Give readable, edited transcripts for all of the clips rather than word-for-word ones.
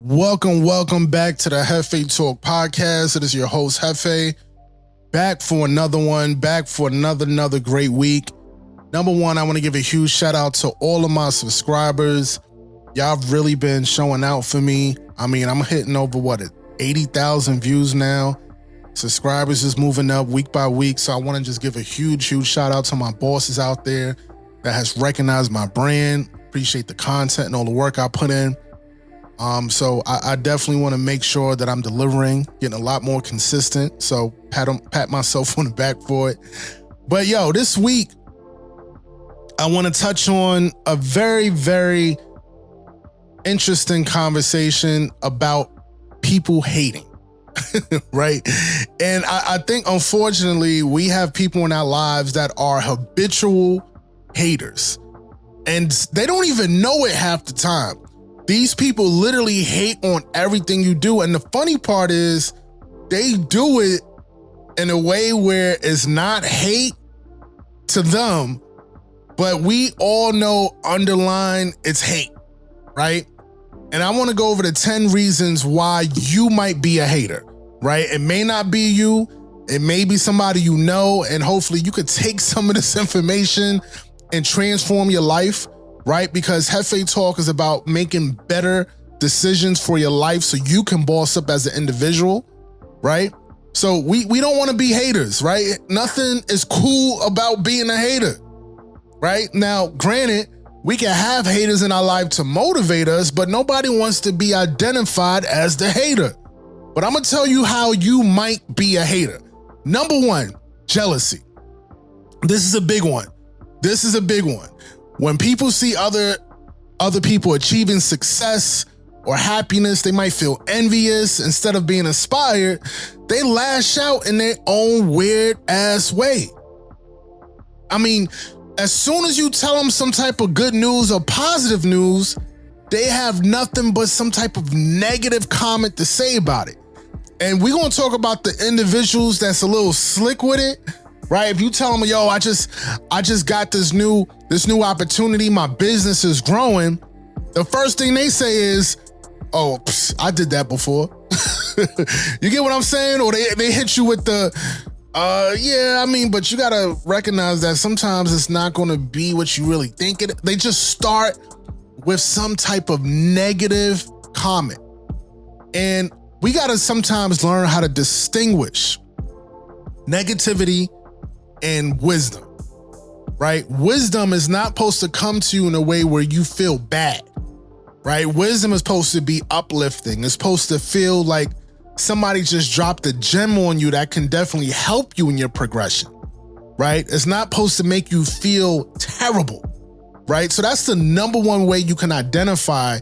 Welcome back to the JefeTalk podcast. It is your host, Jefe, back for another one, back for another great week. Number one, I want to give a huge shout out to all of my subscribers. Y'all have really been showing out for me. I mean, I'm hitting over, 80,000 views now. Subscribers is moving up week by week. So I want to just give a huge shout out to my bosses out there that has recognized my brand. Appreciate the content and all the work I put in. So I definitely want to make sure that I'm delivering, getting a lot more consistent. So pat myself on the back for it. But this week, I want to touch on a very interesting conversation about people hating, right? And I think, unfortunately, we have people in our lives that are habitual haters, and they don't even know it half the time. These people literally hate on everything you do. And the funny part is they do it in a way where it's not hate to them, but we all know underlying it's hate, right? And I want to go over the 10 reasons why you might be a hater, right? It may not be you. It may be somebody you know, and hopefully you could take some of this information and transform your life, right? Because JefeTalk is about making better decisions for your life so you can boss up as an individual, right? So we don't want to be haters, right? Nothing is cool about being a hater, right? Now, granted, we can have haters in our life to motivate us, but nobody wants to be identified as the hater. But I'm going to tell you how you might be a hater. Number one, jealousy. This is a big one. When people see other people achieving success or happiness, they might feel envious. Instead of being inspired, they lash out in their own weird ass way. I mean, as soon as you tell them some type of good news or positive news, they have nothing but some type of negative comment to say about it. And we're going to talk about the individuals that's a little slick with it. Right? If you tell them, I just got this new opportunity, my business is growing, the first thing they say is, I did that before. You get what I'm saying? Or they hit you with the, but you gotta recognize that sometimes it's not gonna be what you really think it. They just start with some type of negative comment. And we gotta sometimes learn how to distinguish negativity and wisdom, right? Wisdom is not supposed to come to you in a way where you feel bad, right? Wisdom is supposed to be uplifting. It's supposed to feel like somebody just dropped a gem on you that can definitely help you in your progression, right? It's not supposed to make you feel terrible, right? So that's the number one way you can identify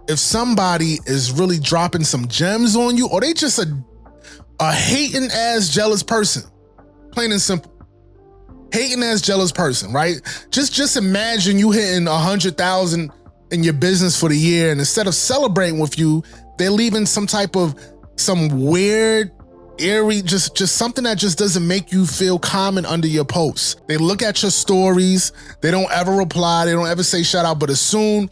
if somebody is really dropping some gems on you, or they just a hating ass jealous person, plain and simple. Hating ass jealous person, right? Just imagine you hitting 100,000 in your business for the year, and instead of celebrating with you, they're leaving some weird, eerie, just something that just doesn't make you feel common under your posts. They look at your stories, they don't ever reply, they don't ever say shout out, but as soon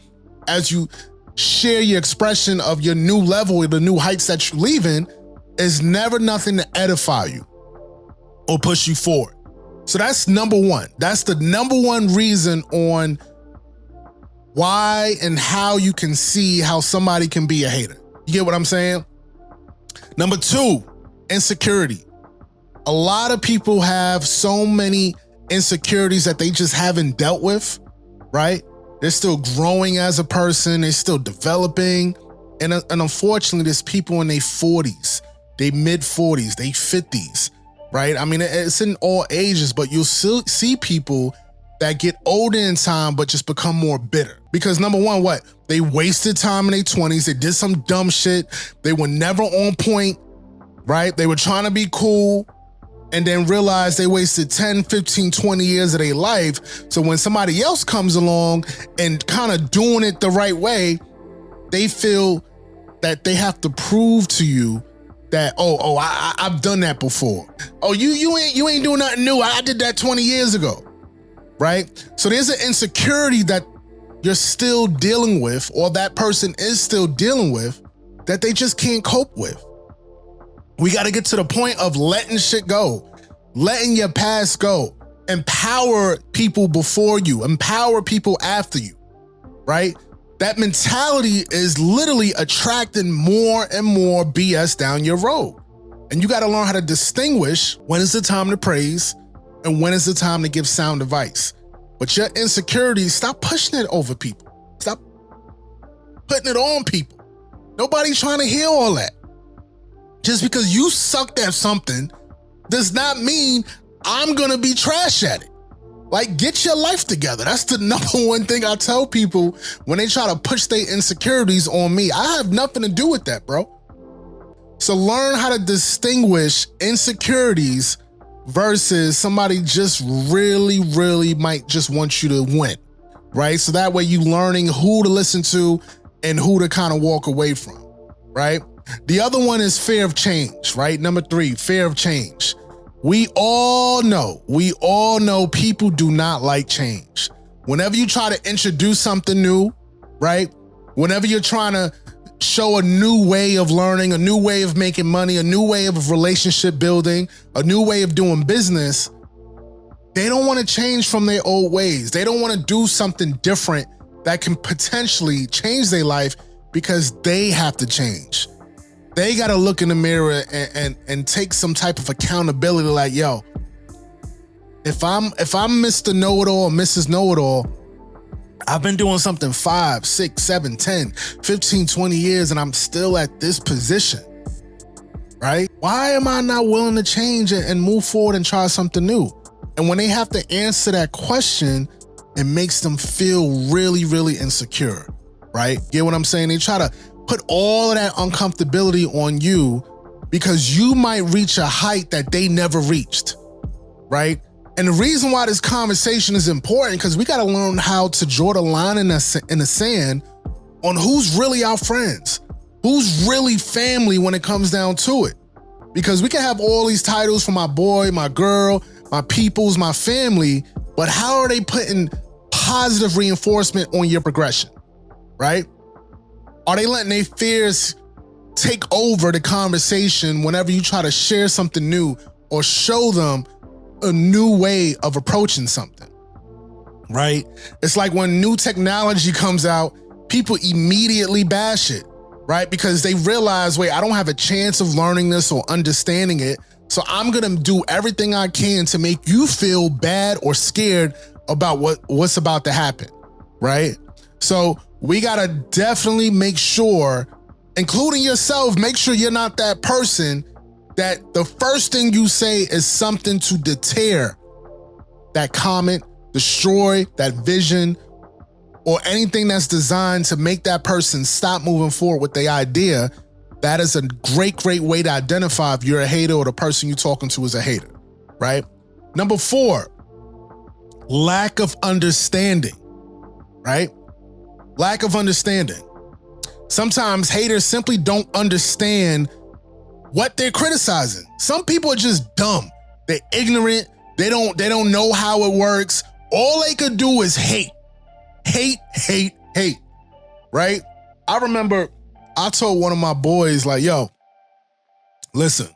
as you share your expression of your new level, the new heights that you're leaving, is never nothing to edify you or push you forward. So that's number one. That's the number one reason on why and how you can see how somebody can be a hater. You get what I'm saying? Number two, insecurity. A lot of people have so many insecurities that they just haven't dealt with, right? They're still growing as a person. They're still developing. And unfortunately, there's people in their 40s, they mid 40s, they 50s. Right? I mean, it's in all ages, but you'll still see people that get older in time, but just become more bitter. Because number one, they wasted time in their 20s. They did some dumb shit. They were never on point, right? They were trying to be cool and then realized they wasted 10, 15, 20 years of their life. So when somebody else comes along and kind of doing it the right way, they feel that they have to prove to you that, I've done that before. You ain't doing nothing new. I did that 20 years ago, right? So there's an insecurity that you're still dealing with, or that person is still dealing with, that they just can't cope with. We got to get to the point of letting shit go, letting your past go. Empower people before you, empower people after you, right? That mentality is literally attracting more and more BS down your road. And you got to learn how to distinguish when is the time to praise and when is the time to give sound advice. But your insecurities, stop pushing it over people. Stop putting it on people. Nobody's trying to hear all that. Just because you sucked at something does not mean I'm gonna be trash at it. Like, get your life together. That's the number one thing I tell people when they try to push their insecurities on me. I have nothing to do with that, bro. So learn how to distinguish insecurities versus somebody just really might just want you to win, right? So that way you learning who to listen to and who to kind of walk away from, right? The other one is fear of change, right? Number 3, fear of change. We all know people do not like change. Whenever you try to introduce something new, right? Whenever you're trying to show a new way of learning, a new way of making money, a new way of relationship building, a new way of doing business, they don't want to change from their old ways. They don't want to do something different that can potentially change their life because they have to change. They got to look in the mirror and take some type of accountability like, yo, if I'm Mr. Know-It-All or Mrs. Know-It-All, I've been doing something 5, 6, 7, 10, 15, 20 years and I'm still at this position, right? Why am I not willing to change and move forward and try something new? And when they have to answer that question, it makes them feel really insecure, right? Get what I'm saying? They try to put all of that uncomfortability on you because you might reach a height that they never reached, right? And the reason why this conversation is important because we got to learn how to draw the line in the sand on who's really our friends, who's really family when it comes down to it. Because we can have all these titles for my boy, my girl, my peoples, my family, but how are they putting positive reinforcement on your progression, right? Are they letting their fears take over the conversation whenever you try to share something new or show them a new way of approaching something, right? It's like when new technology comes out, people immediately bash it, right? Because they realize, wait, I don't have a chance of learning this or understanding it. So I'm gonna do everything I can to make you feel bad or scared about what's about to happen, right? So we gotta definitely make sure, including yourself, make sure you're not that person that the first thing you say is something to deter that comment, destroy that vision, or anything that's designed to make that person stop moving forward with the idea. That is a great way to identify if you're a hater or the person you're talking to is a hater, right? Number 4, lack of understanding, right? Lack of understanding. Sometimes haters simply don't understand what they're criticizing. Some people are just dumb. They're ignorant. They don't know how it works. All they could do is hate, right? I remember I told one of my boys, like, yo, listen,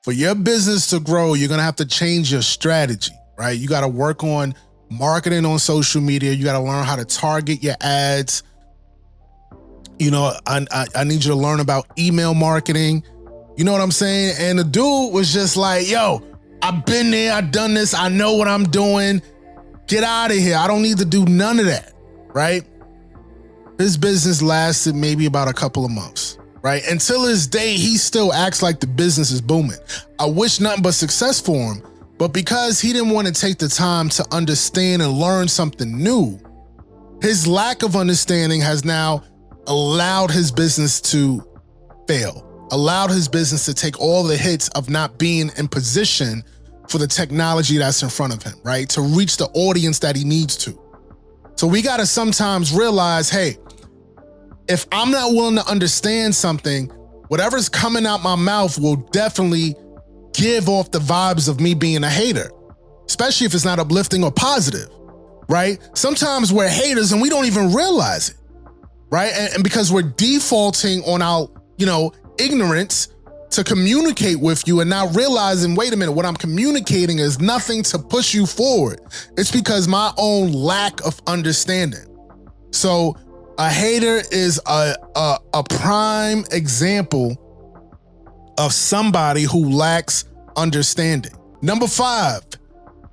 for your business to grow, you're gonna have to change your strategy, right? You gotta work on marketing on social media. You gotta learn how to target your ads. You know, I need you to learn about email marketing. You know what I'm saying? And the dude was just like, yo, I've been there, I've done this, I know what I'm doing. Get out of here. I don't need to do none of that, right? His business lasted maybe about a couple of months, right? Until his day, he still acts like the business is booming. I wish nothing but success for him, but because he didn't want to take the time to understand and learn something new, his lack of understanding has now allowed his business to fail, allowed his business to take all the hits of not being in position for the technology that's in front of him, right? To reach the audience that he needs to. So we gotta sometimes realize, hey, if I'm not willing to understand something, whatever's coming out my mouth will definitely give off the vibes of me being a hater, especially if it's not uplifting or positive, right? Sometimes we're haters and we don't even realize it, right? And because we're defaulting on our, ignorance to communicate with you and not realizing, wait a minute, what I'm communicating is nothing to push you forward. It's because my own lack of understanding. So a hater is a prime example of somebody who lacks understanding. Number 5,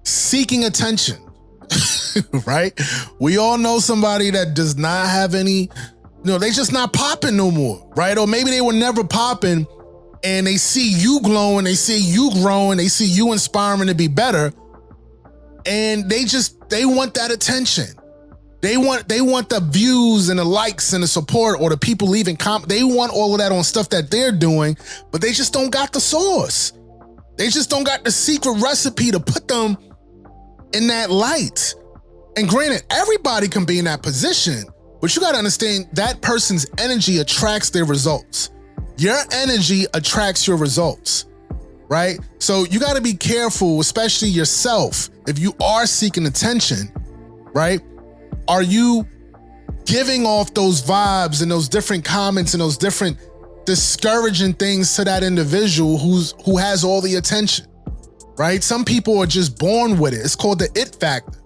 seeking attention, right? We all know somebody that does not have any, they just not popping no more, right? Or maybe they were never popping and they see you glowing, they see you growing, they see you inspiring to be better. And they want that attention. They want the views and the likes and the support or the people leaving comments. They want all of that on stuff that they're doing, but they just don't got the source. They just don't got the secret recipe to put them in that light. And granted, everybody can be in that position, but you got to understand that person's energy attracts their results. Your energy attracts your results, right? So you got to be careful, especially yourself. If you are seeking attention, right? Are you giving off those vibes and those different comments and those different discouraging things to that individual who has all the attention, right? Some people are just born with it. It's called the it factor.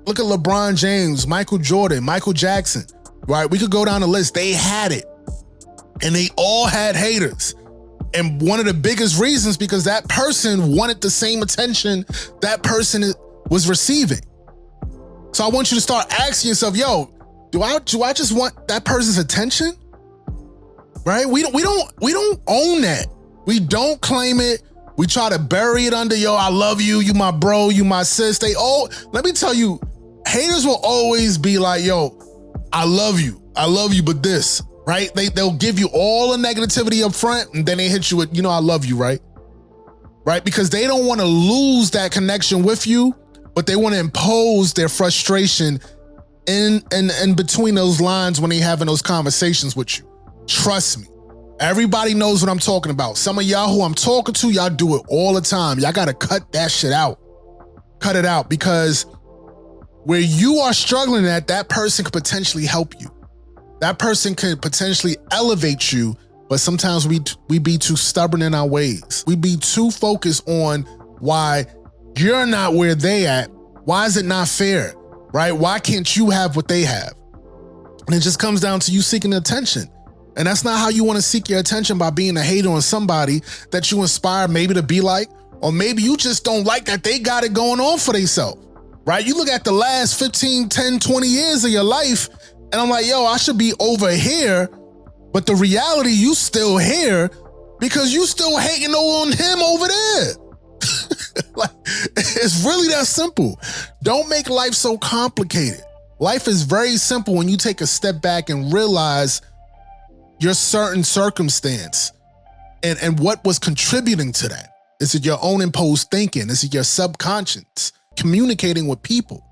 Look at LeBron James, Michael Jordan, Michael Jackson, right? We could go down the list. They had it, and they all had haters. And one of the biggest reasons because that person wanted the same attention that person was receiving. So I want you to start asking yourself, yo, do I just want that person's attention? Right? We don't own that. We don't claim it. We try to bury it under, yo, I love you, you my bro, you my sis. Let me tell you, haters will always be like, yo, I love you, but this, right? They'll give you all the negativity up front and then they hit you with, I love you, right? Right? Because they don't want to lose that connection with you, but they want to impose their frustration in between those lines when they having those conversations with you. Trust me. Everybody knows what I'm talking about. Some of y'all who I'm talking to, y'all do it all the time. Y'all got to cut that shit out. Cut it out, because where you are struggling at, that person could potentially help you. That person could potentially elevate you, but sometimes we be too stubborn in our ways. We be too focused on why you're not where they at. Why is it not fair, right? Why can't you have what they have? And it just comes down to you seeking attention. And that's not how you want to seek your attention, by being a hater on somebody that you inspire maybe to be like, or maybe you just don't like that they got it going on for themselves, right? You look at the last 15, 10, 20 years of your life, and I'm like, yo, I should be over here. But the reality, you still here because you still hating on him over there. Like, it's really that simple. Don't make life so complicated. Life is very simple when you take a step back and realize your certain circumstance and what was contributing to that. Is it your own imposed thinking? Is it your subconscious communicating with people,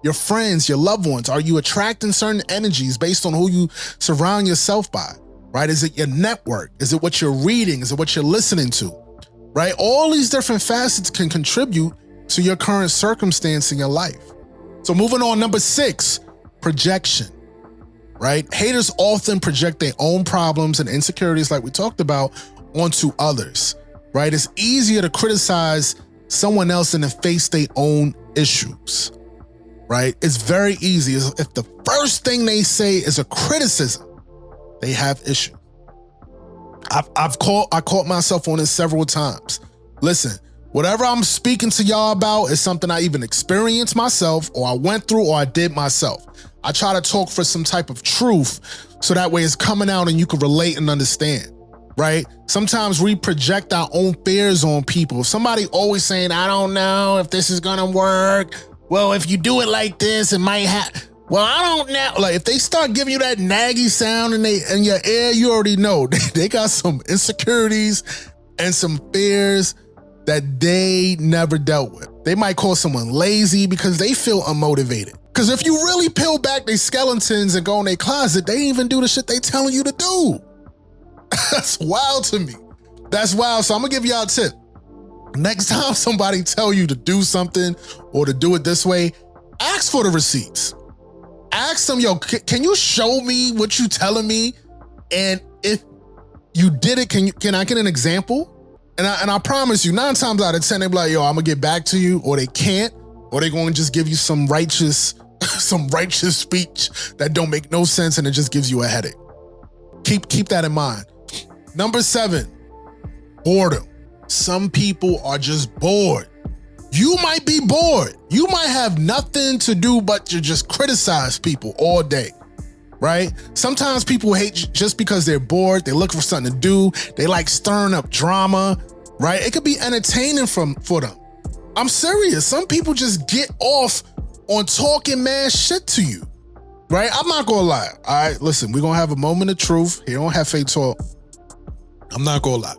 your friends, your loved ones? Are you attracting certain energies based on who you surround yourself by, right? Is it your network? Is it what you're reading? Is it what you're listening to, right? All these different facets can contribute to your current circumstance in your life. So moving on, number 6, projection. Right? Haters often project their own problems and insecurities, like we talked about, onto others, right? It's easier to criticize someone else than to face their own issues, right? It's very easy. If the first thing they say is a criticism, they have issues. I caught myself on this several times. Listen, whatever I'm speaking to y'all about is something I even experienced myself, or I went through, or I did myself. I try to talk for some type of truth so that way it's coming out and you can relate and understand, right? Sometimes we project our own fears on people. If somebody always saying, I don't know if this is gonna work. Well, if you do it like this, it might happen. Well, I don't know. Like, if they start giving you that naggy sound in your ear, you already know they got some insecurities and some fears that they never dealt with. They might call someone lazy because they feel unmotivated. Because if you really peel back their skeletons and go in their closet, they even do the shit they telling you to do. That's wild to me. That's wild. So I'm gonna give y'all a tip. Next time somebody tell you to do something or to do it this way, ask for the receipts. ask them, yo, can you show me what you telling me? And if you did it, can I get an example? And I promise you, 9 times out of 10, they be like, yo, I'm gonna get back to you, or they can't, or they gonna just give you some righteous speech that don't make no sense and it just gives you a headache. Keep that in mind. Number 7, boredom. Some people are just bored. You might be bored. You might have nothing to do but to just criticize people all day, right? Sometimes people hate just because they're bored. They look for something to do. They like stirring up drama, right? It could be entertaining for them. I'm serious. Some people just get off on talking mad shit to you, right? I'm not gonna lie. All right, listen, we're gonna have a moment of truth here on JefeTalk. I'm not gonna lie.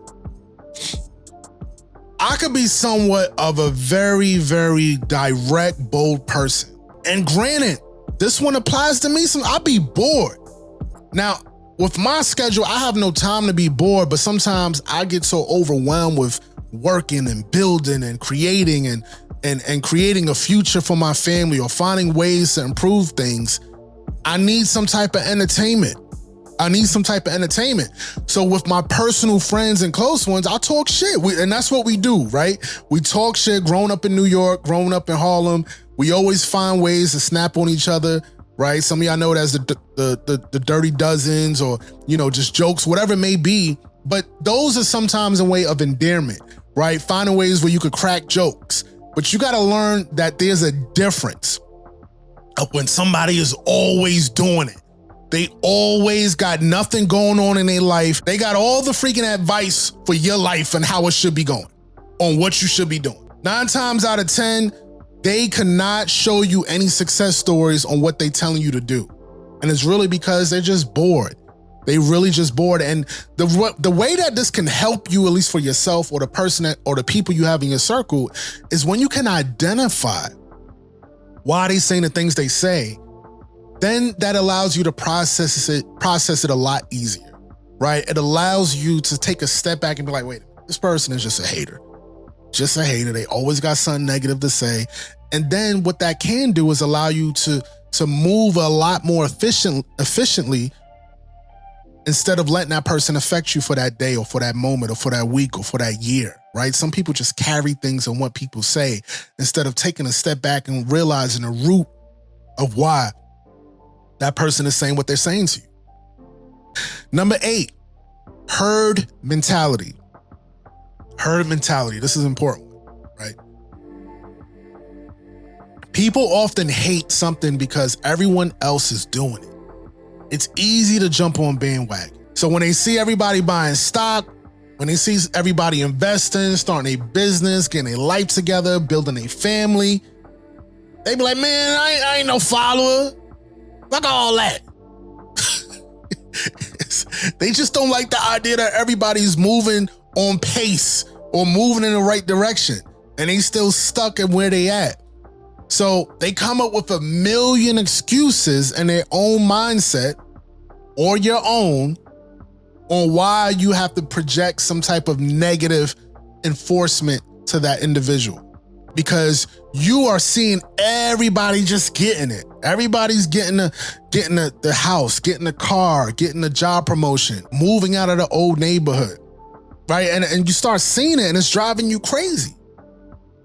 I could be somewhat of a very, very direct, bold person. And granted, this one applies to me. I'll be bored. Now, with my schedule, I have no time to be bored, but sometimes I get so overwhelmed with working and building and creating and creating a future for my family or finding ways to improve things. I need some type of entertainment. So with my personal friends and close ones, I talk shit. And that's what we do, right? We talk shit. Growing up in New York, growing up in Harlem, we always find ways to snap on each other, right? Some of y'all know it as the dirty dozens, or, you know, just jokes, whatever it may be. But those are sometimes a way of endearment, right? Finding ways where you could crack jokes. But you got to learn that there's a difference of when somebody is always doing it. They always got nothing going on in their life. They got all the freaking advice for your life and how it should be going, on what you should be doing. 9 times out of 10, they cannot show you any success stories on what they telling you to do. And it's really because they're just bored. They really just bored. And the way that this can help you, at least for yourself or the person or the people you have in your circle, is when you can identify why they saying the things they say. Then that allows you to process it a lot easier, right? It allows you to take a step back and be like, wait, this person is just a hater. Just a hater. They always got something negative to say. And then what that can do is allow you to move a lot more efficiently instead of letting that person affect you for that day or for that moment or for that week or for that year, right? Some people just carry things on what people say instead of taking a step back and realizing the root of why that person is saying what they're saying to you. Number 8, herd mentality. Herd mentality. This is important, right? People often hate something because everyone else is doing it. It's easy to jump on bandwagon. So when they see everybody buying stock, when they see everybody investing, starting a business, getting a life together, building a family, they be like, man, I ain't no follower. Fuck all that. They just don't like the idea that everybody's moving on pace or moving in the right direction, and they still stuck at where they at. So they come up with a million excuses in their own mindset or your own on why you have to project some type of negative enforcement to that individual. Because you are seeing everybody just getting it. Everybody's getting the house, getting the car, getting the job promotion, moving out of the old neighborhood, right? And you start seeing it and it's driving you crazy.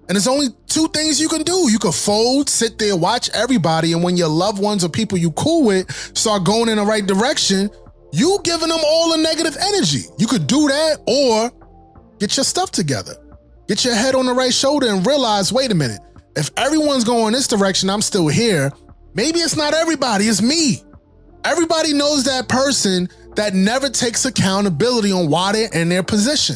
And there's only 2 things you can do. You can fold, sit there, watch everybody, and when your loved ones or people you cool with start going in the right direction, you giving them all the negative energy. You could do that or get your stuff together. Get your head on the right shoulder and realize, wait a minute, if everyone's going this direction, I'm still here. Maybe it's not everybody, it's me. Everybody knows that person that never takes accountability on why they're in their position.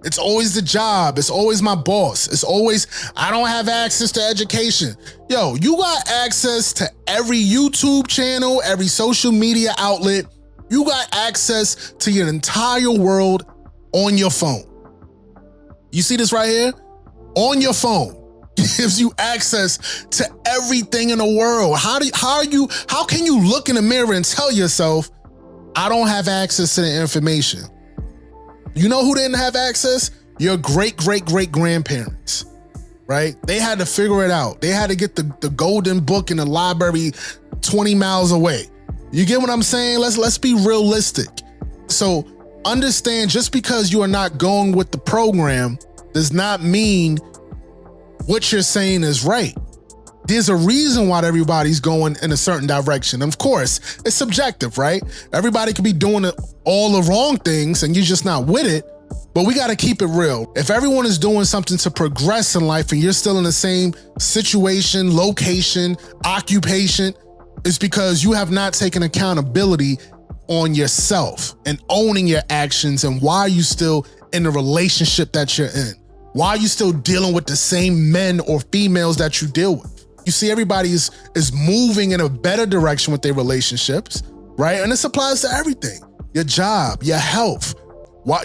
It's always the job. It's always my boss. It's always, I don't have access to education. Yo, you got access to every YouTube channel, every social media outlet. You got access to your entire world on your phone. You see this right here? On your phone. Gives you access to everything in the world. How can you look in the mirror and tell yourself, I don't have access to the information? You know who didn't have access? Your great-great-great-grandparents, right? They had to figure it out. They had to get the golden book in the library 20 miles away. You get what I'm saying? Let's be realistic. So understand, just because you are not going with the program does not mean what you're saying is right. There's a reason why everybody's going in a certain direction. And of course, it's subjective, right? Everybody could be doing all the wrong things and you're just not with it, but we got to keep it real. If everyone is doing something to progress in life and you're still in the same situation, location, occupation, it's because you have not taken accountability on yourself and owning your actions and why you still in the relationship that you're in. Why are you still dealing with the same men or females that you deal with? You see, everybody is moving in a better direction with their relationships, right? And this applies to everything. Your job, your health.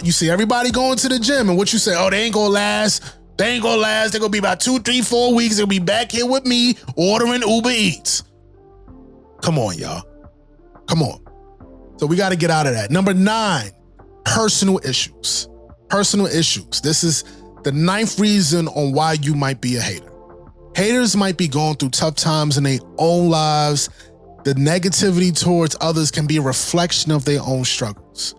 You see everybody going to the gym and what you say, oh, they ain't gonna last. They ain't gonna last. They're gonna be about 2, 3, 4 weeks. They'll be back here with me ordering Uber Eats. Come on, y'all. Come on. So we gotta get out of that. Number 9, personal issues. Personal issues. This is the 9th reason on why you might be a hater. Haters might be going through tough times in their own lives. The negativity towards others can be a reflection of their own struggles.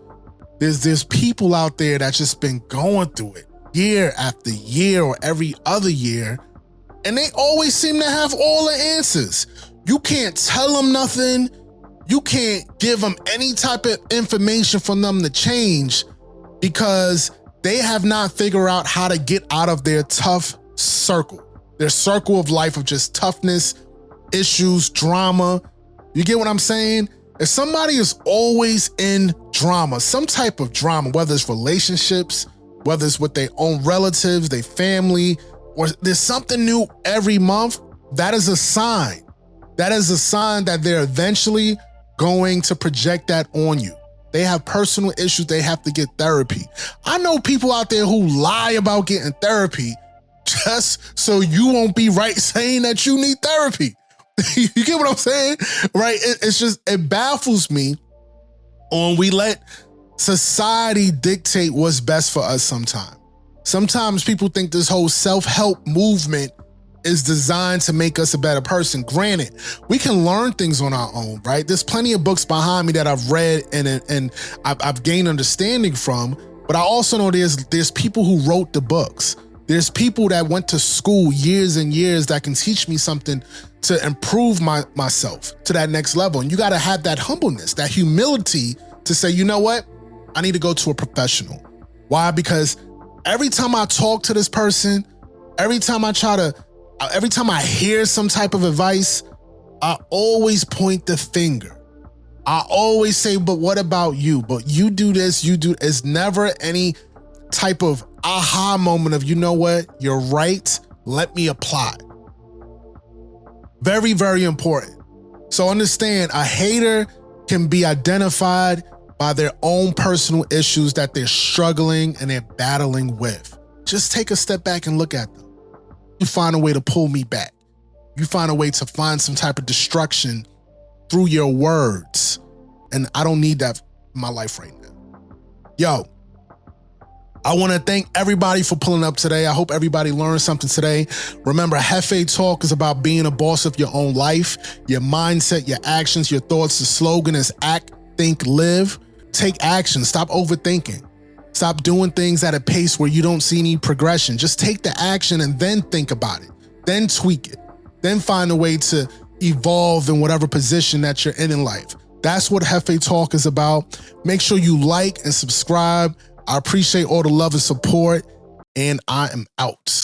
There's people out there that's just been going through it year after year or every other year, and they always seem to have all the answers. You can't tell them nothing. You can't give them any type of information from them to change because they have not figured out how to get out of their tough circle. Their circle of life of just toughness, issues, drama. You get what I'm saying? If somebody is always in drama, some type of drama, whether it's relationships, whether it's with their own relatives, their family, or there's something new every month, that is a sign. That is a sign that they're eventually going to project that on you. They have personal issues. They have to get therapy. I know people out there who lie about getting therapy just so you won't be right saying that you need therapy. You get what I'm saying? Right? It baffles me when we let society dictate what's best for us sometimes. Sometimes people think this whole self-help movement is designed to make us a better person. Granted, we can learn things on our own, right? There's plenty of books behind me that I've read and I've gained understanding from, but I also know there's people who wrote the books. There's people that went to school years and years that can teach me something to improve myself to that next level. And you got to have that humbleness, that humility to say, you know what? I need to go to a professional. Why? Because every time I talk to this person, every time I hear some type of advice, I always point the finger. I always say, but what about you? But you do this, you do. It's never any type of aha moment of, you know what? You're right. Let me apply. Very, very important. So understand, a hater can be identified by their own personal issues that they're struggling and they're battling with. Just take a step back and look at them. You find a way to pull me back. You find a way to find some type of destruction through your words. And I don't need that in my life right now. Yo, I want to thank everybody for pulling up today. I hope everybody learned something today. Remember, JefeTalk is about being a boss of your own life, your mindset, your actions, your thoughts. The slogan is act, think, live. Take action. Stop overthinking. Stop doing things at a pace where you don't see any progression. Just take the action and then think about it. Then tweak it. Then find a way to evolve in whatever position that you're in life. That's what JefeTalk is about. Make sure you like and subscribe. I appreciate all the love and support, and I am out.